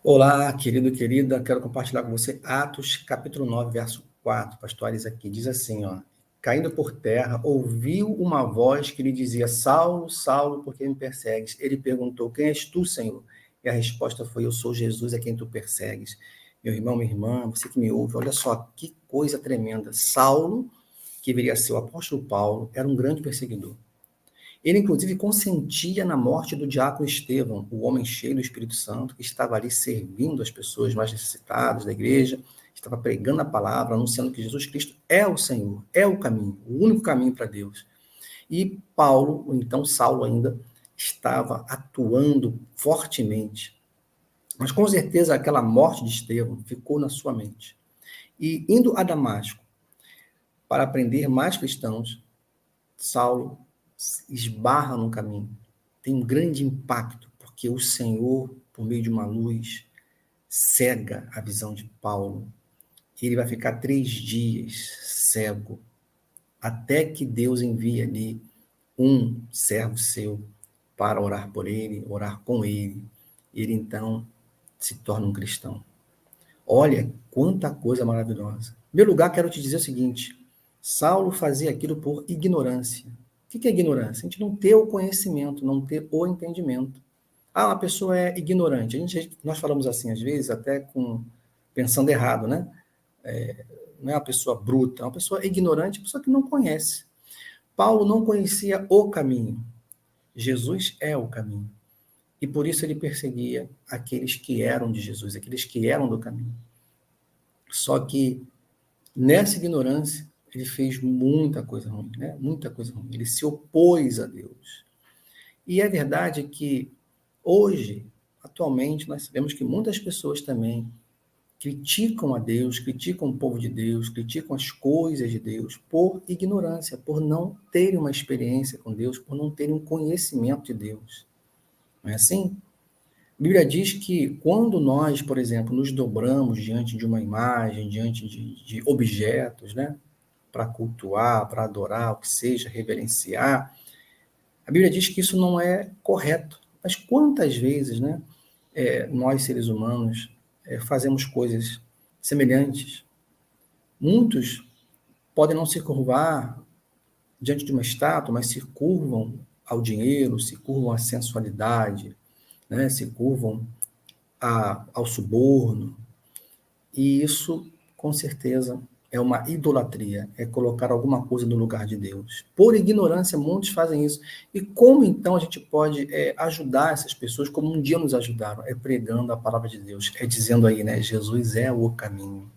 Olá, querido, querida, quero compartilhar com você Atos, capítulo 9, verso 4, pastores aqui, diz assim, ó, caindo por terra, ouviu uma voz que lhe dizia, Saulo, Saulo, por que me persegues? Ele perguntou, quem és tu, Senhor? E a resposta foi, eu sou Jesus, a quem tu persegues. Meu irmão, minha irmã, você que me ouve, olha só, que coisa tremenda. Saulo, que viria a ser o apóstolo Paulo, era um grande perseguidor. Ele, inclusive, consentia na morte do diácono Estevão, o homem cheio do Espírito Santo, que estava ali servindo as pessoas mais necessitadas da igreja, estava pregando a palavra, anunciando que Jesus Cristo é o Senhor, é o caminho, o único caminho para Deus. E Paulo, ou então Saulo ainda, estava atuando fortemente. Mas com certeza aquela morte de Estevão ficou na sua mente. E indo a Damasco para aprender mais cristãos, Saulo esbarra no caminho. Tem um grande impacto, porque o Senhor, por meio de uma luz, cega a visão de Paulo. Ele vai ficar 3 dias cego, até que Deus envie ali um servo seu para orar por ele, orar com ele. Ele então se torna um cristão. Olha quanta coisa maravilhosa. Em primeiro lugar, quero te dizer o seguinte: Saulo fazia aquilo por ignorância. O que é ignorância? A gente não ter o conhecimento, não ter o entendimento. Ah, uma pessoa é ignorante. Nós falamos assim, às vezes, até pensando errado, né? Não é uma pessoa bruta, é uma pessoa ignorante, uma pessoa que não conhece. Paulo não conhecia o caminho. Jesus é o caminho. E por isso ele perseguia aqueles que eram de Jesus, aqueles que eram do caminho. Só que nessa ignorância, ele fez muita coisa ruim, né? Muita coisa ruim. Ele se opôs a Deus. E é verdade que hoje, atualmente, nós sabemos que muitas pessoas também criticam a Deus, criticam o povo de Deus, criticam as coisas de Deus por ignorância, por não terem uma experiência com Deus, por não terem um conhecimento de Deus. Não é assim? A Bíblia diz que quando nós, por exemplo, nos dobramos diante de uma imagem, diante de objetos, né? Para cultuar, para adorar, o que seja, reverenciar, a Bíblia diz que isso não é correto. Mas quantas vezes, né? Nós, seres humanos, fazemos coisas semelhantes. Muitos podem não se curvar diante de uma estátua, mas se curvam ao dinheiro, se curvam à sensualidade, né? Se curvam ao suborno. E isso, com certeza, é uma idolatria, é colocar alguma coisa no lugar de Deus. Por ignorância, muitos fazem isso. E como então a gente pode ajudar essas pessoas, como um dia nos ajudaram? É pregando a palavra de Deus, é dizendo aí, né? Jesus é o caminho.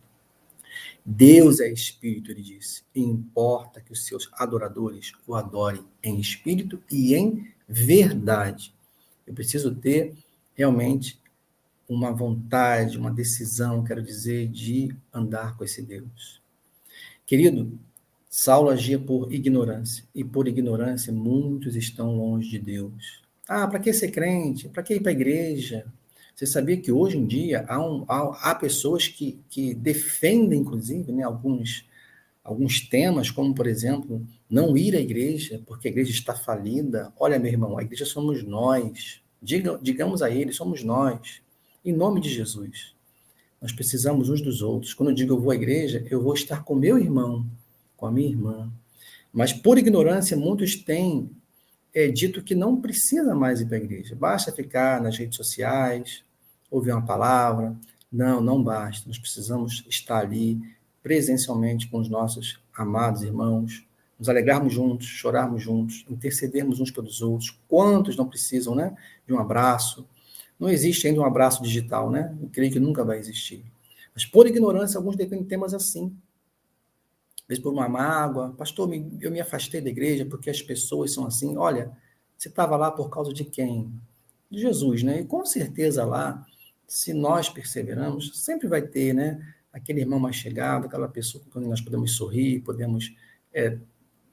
Deus é espírito, ele disse, e importa que os seus adoradores o adorem em espírito e em verdade. Eu preciso ter realmente uma vontade, uma decisão, quero dizer, de andar com esse Deus. Querido, Saulo agia por ignorância, e por ignorância muitos estão longe de Deus. Ah, para que ser crente? Para que ir para a igreja? Você sabia que hoje em dia há pessoas que defendem, inclusive, né, alguns temas, como, por exemplo, não ir à igreja, porque a igreja está falida. Olha, meu irmão, a igreja somos nós. Digamos a eles, somos nós. Em nome de Jesus. Nós precisamos uns dos outros. Quando eu digo eu vou à igreja, eu vou estar com meu irmão, com a minha irmã. Mas por ignorância, muitos têm dito que não precisa mais ir para a igreja. Basta ficar nas redes sociais, ouvir uma palavra. Não, não basta. Nós precisamos estar ali presencialmente com os nossos amados irmãos, nos alegrarmos juntos, chorarmos juntos, intercedermos uns pelos outros. Quantos não precisam, né, de um abraço? Não existe ainda um abraço digital, né? Eu creio que nunca vai existir. Mas por ignorância, alguns defendem temas assim. Às vezes por uma mágoa. Pastor, eu me afastei da igreja porque as pessoas são assim. Olha, você estava lá por causa de quem? De Jesus, né? E com certeza lá, se nós perseveramos, sempre vai ter, né? Aquele irmão mais chegado, aquela pessoa com quem nós podemos sorrir, podemos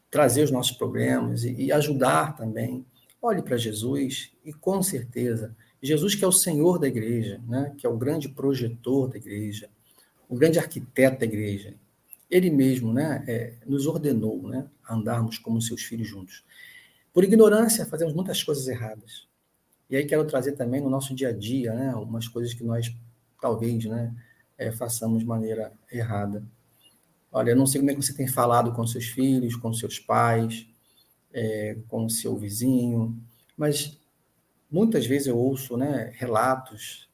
trazer os nossos problemas e ajudar também. Olhe para Jesus e com certeza, Jesus que é o Senhor da igreja, né? Que é o grande projetor da igreja, o grande arquiteto da igreja, ele mesmo, né, nos ordenou, né, a andarmos como seus filhos juntos. Por ignorância, fazemos muitas coisas erradas. E aí quero trazer também no nosso dia a dia, né, algumas coisas que nós talvez, né, façamos de maneira errada. Olha, eu não sei como é que você tem falado com seus filhos, com seus pais, com o seu vizinho, mas muitas vezes eu ouço, né, relatos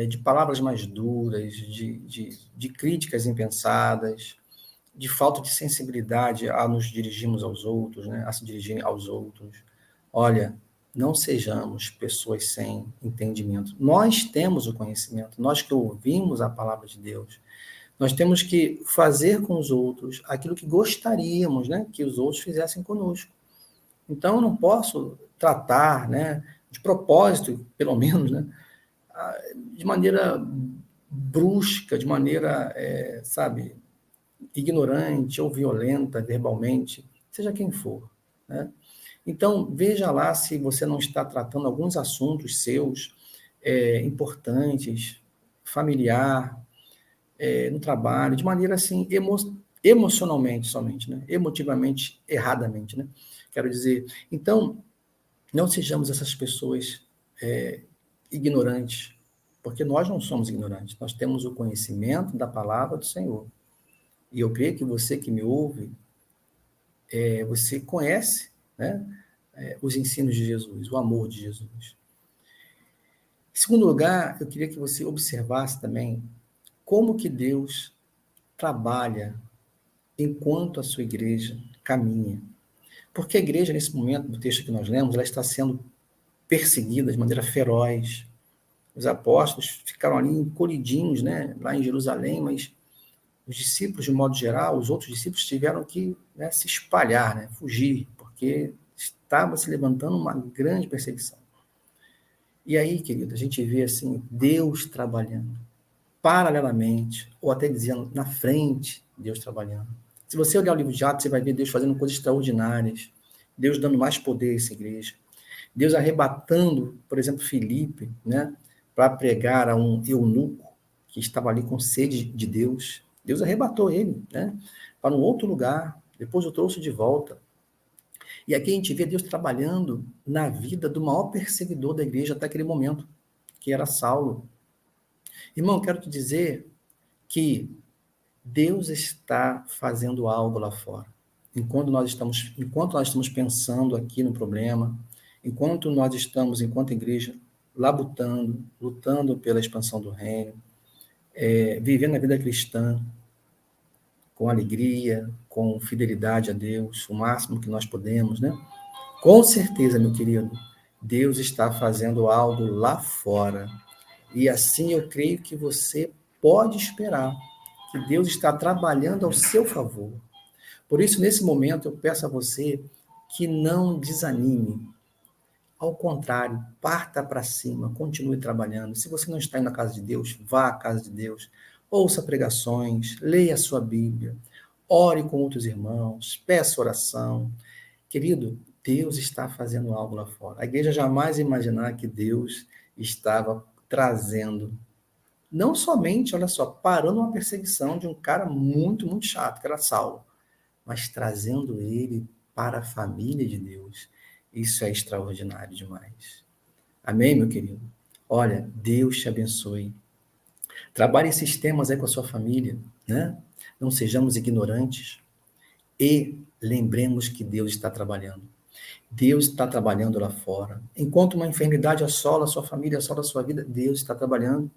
de palavras mais duras, de críticas impensadas, de falta de sensibilidade a nos dirigirmos aos outros, né, a se dirigirem aos outros. Olha, não sejamos pessoas sem entendimento. Nós temos o conhecimento, nós que ouvimos a palavra de Deus, nós temos que fazer com os outros aquilo que gostaríamos, né, que os outros fizessem conosco. Então, eu não posso tratar, né, de propósito, pelo menos, né, de maneira brusca, de maneira, sabe, ignorante ou violenta verbalmente, seja quem for, né? Então, veja lá se você não está tratando alguns assuntos seus importantes, familiar, no trabalho, de maneira assim, emocionalmente somente, né? Emotivamente, erradamente, né? Quero dizer, então, não sejamos essas pessoas ignorantes, porque nós não somos ignorantes, nós temos o conhecimento da palavra do Senhor. E eu creio que você que me ouve, você conhece, né, os ensinos de Jesus, o amor de Jesus. Em segundo lugar, eu queria que você observasse também como que Deus trabalha enquanto a sua igreja caminha. Porque a igreja, nesse momento do texto que nós lemos, ela está sendo perseguida de maneira feroz. Os apóstolos ficaram ali encolhidinhos, né, lá em Jerusalém, mas os discípulos, de modo geral, os outros discípulos tiveram que, né, se espalhar, né, fugir, porque estava se levantando uma grande perseguição. E aí, querido, a gente vê assim Deus trabalhando paralelamente, ou até dizendo na frente, Deus trabalhando. Se você olhar o livro de Atos, você vai ver Deus fazendo coisas extraordinárias, Deus dando mais poder a essa igreja, Deus arrebatando, por exemplo, Filipe, né, para pregar a um eunuco que estava ali com sede de Deus. Deus arrebatou ele, né, para um outro lugar, depois o trouxe de volta. E aqui a gente vê Deus trabalhando na vida do maior perseguidor da igreja até aquele momento, que era Saulo. Irmão, quero te dizer que Deus está fazendo algo lá fora. Enquanto nós estamos pensando aqui no problema, enquanto nós estamos, enquanto igreja, labutando, lutando pela expansão do reino, vivendo a vida cristã com alegria, com fidelidade a Deus, o máximo que nós podemos, né? Com certeza, meu querido, Deus está fazendo algo lá fora. E assim eu creio que você pode esperar que Deus está trabalhando ao seu favor. Por isso, nesse momento, eu peço a você que não desanime. Ao contrário, parta para cima, continue trabalhando. Se você não está indo à casa de Deus, vá à casa de Deus. Ouça pregações, leia a sua Bíblia, ore com outros irmãos, peça oração. Querido, Deus está fazendo algo lá fora. A igreja jamais imaginar que Deus estava trazendo, não somente, olha só, parando uma perseguição de um cara muito, muito chato, que era Saulo, mas trazendo ele para a família de Deus. Isso é extraordinário demais. Amém, meu querido? Olha, Deus te abençoe. Trabalhe esses temas aí com a sua família, né? Não sejamos ignorantes e lembremos que Deus está trabalhando. Deus está trabalhando lá fora. Enquanto uma enfermidade assola a sua família, assola a sua vida, Deus está trabalhando.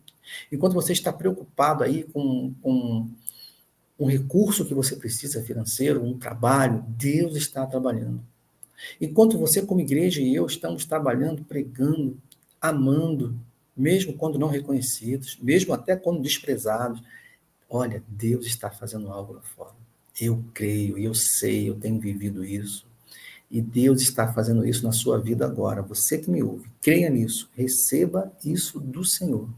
Enquanto você está preocupado aí com um recurso que você precisa financeiro, um trabalho, Deus está trabalhando. Enquanto você, como igreja, e eu estamos trabalhando, pregando, amando, mesmo quando não reconhecidos, mesmo até quando desprezados, olha, Deus está fazendo algo lá fora. Eu creio, eu sei, eu tenho vivido isso. E Deus está fazendo isso na sua vida agora. Você que me ouve, creia nisso, receba isso do Senhor.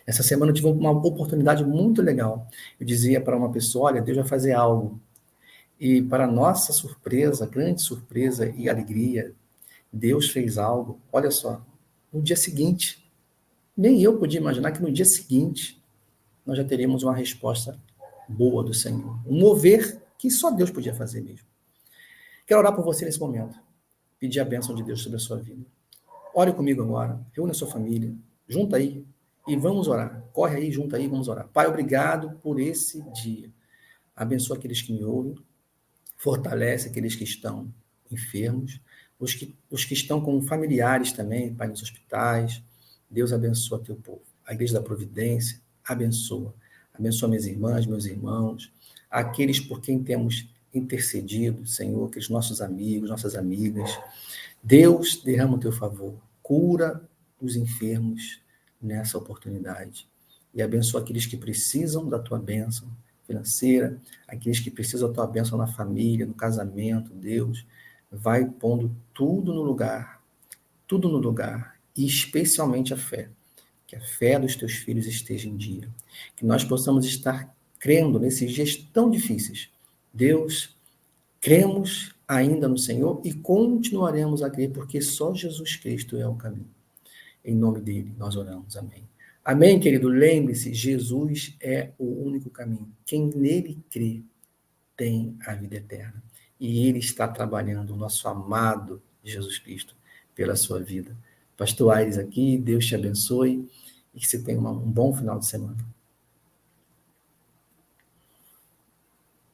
Essa semana eu tive uma oportunidade muito legal. Eu dizia para uma pessoa, olha, Deus vai fazer algo. E para nossa surpresa, grande surpresa e alegria, Deus fez algo. Olha só, no dia seguinte, nem eu podia imaginar que no dia seguinte nós já teríamos uma resposta boa do Senhor. Um mover que só Deus podia fazer mesmo. Quero orar por você nesse momento. Pedir a bênção de Deus sobre a sua vida. Ore comigo agora, reúne a sua família, junta aí e vamos orar. Corre aí, junta aí, vamos orar. Pai, obrigado por esse dia. Abençoa aqueles que me ouvem, fortalece aqueles que estão enfermos, os que estão com familiares também, Pai, nos hospitais. Deus abençoa teu povo. A Igreja da Providência, abençoa. Abençoa minhas irmãs, meus irmãos, aqueles por quem temos intercedido, Senhor, aqueles nossos amigos, nossas amigas. Deus, derrama o teu favor, cura os enfermos nessa oportunidade e abençoa aqueles que precisam da tua bênção financeira, aqueles que precisam da tua bênção na família, no casamento. Deus, vai pondo tudo no lugar, e especialmente a fé, que a fé dos teus filhos esteja em dia, que nós possamos estar crendo nesses dias tão difíceis. Deus, cremos ainda no Senhor e continuaremos a crer, porque só Jesus Cristo é o caminho. Em nome dele, nós oramos. Amém. Amém, querido? Lembre-se, Jesus é o único caminho. Quem nele crê tem a vida eterna. E ele está trabalhando, o nosso amado Jesus Cristo, pela sua vida. Pastor Aires aqui, Deus te abençoe e que você tenha um bom final de semana.